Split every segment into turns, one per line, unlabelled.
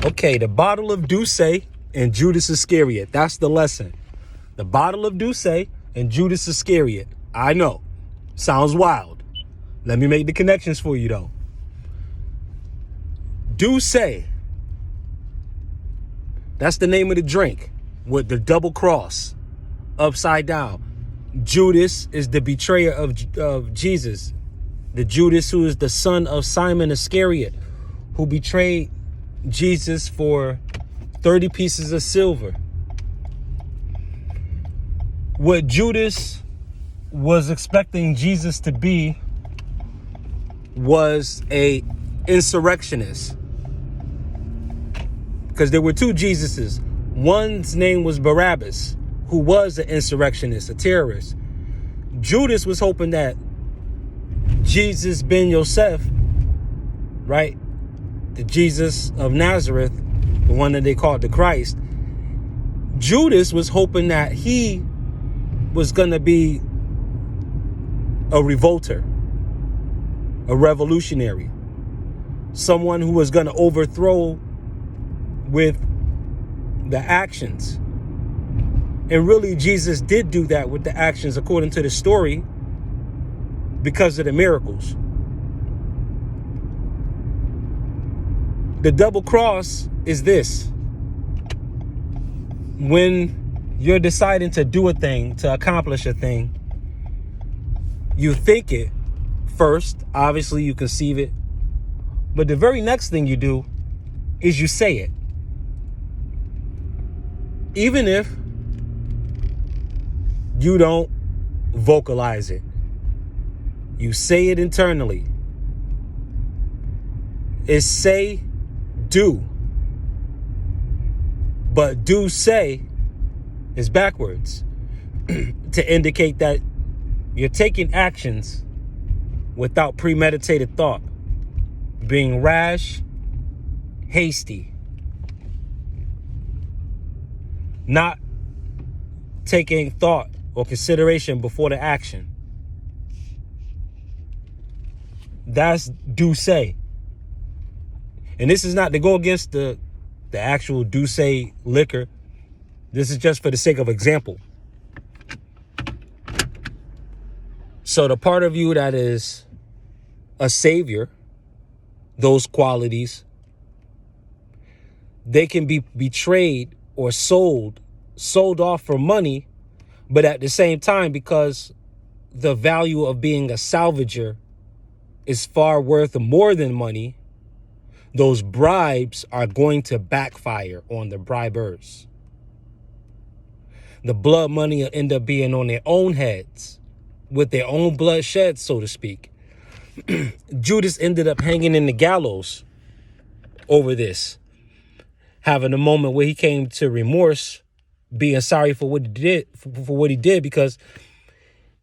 Okay, the bottle of Douce and Judas Iscariot. That's the lesson. The bottle of Douce and Judas Iscariot. I know. Sounds wild. Let me make the connections for you, though. Douce. That's the name of the drink with the double cross upside down. Judas is the betrayer of Jesus. The Judas who is the son of Simon Iscariot, who betrayed Jesus for 30 pieces of silver. What Judas was expecting Jesus to be was a insurrectionist. Because there were two Jesuses. One's name was Barabbas, who was an insurrectionist, a terrorist. Judas was hoping that Jesus ben Yosef, right? The Jesus of Nazareth, the one that they called the Christ. Judas was hoping that he was going to be a revolter, a revolutionary, someone who was going to overthrow with the actions. And really, Jesus did do that with the actions according to the story because of the miracles. The double cross is this. When you're deciding to do a thing, to accomplish a thing, you think it first. Obviously, you conceive it. But the very next thing you do is you say it. Even if you don't vocalize it, you say it internally. It's say, do. But do say is backwards to indicate that you're taking actions without premeditated thought, being rash, hasty, not taking thought or consideration before the action. That's do say. And this is not to go against the actual Douce liquor. This is just for the sake of example. So the part of you that is a savior, those qualities, they can be betrayed or sold off for money, but at the same time, because the value of being a salvager is far worth more than money, those bribes are going to backfire on the bribers. The blood money will end up being on their own heads, with their own blood shed, so to speak. Judas ended up hanging in the gallows over this, having a moment where he came to remorse, being sorry for what he did, because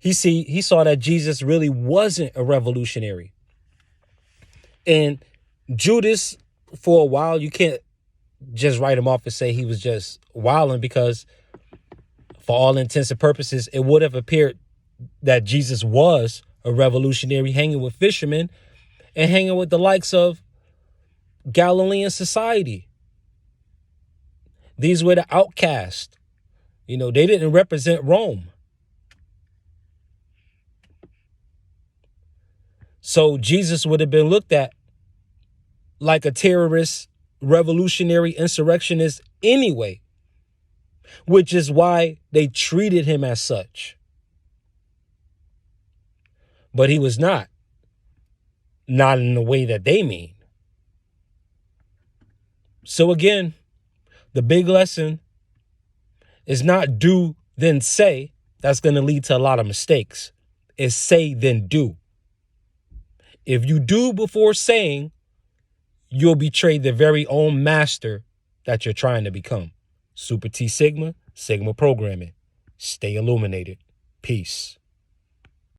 he saw that Jesus really wasn't a revolutionary. And Judas, for a while, you can't just write him off and say he was just wilding, because for all intents and purposes, it would have appeared that Jesus was a revolutionary, hanging with fishermen and hanging with the likes of Galilean society. These were the outcasts. You know, they didn't represent Rome. So Jesus would have been looked at like a terrorist, revolutionary, insurrectionist anyway, which is why they treated him as such. But he was not in the way that they mean. So again, the big lesson is not do, then say. That's going to lead to a lot of mistakes. It's say, then do. If you do before saying, you'll betray the very own master that you're trying to become. Super T Sigma, Sigma Programming. Stay illuminated. Peace.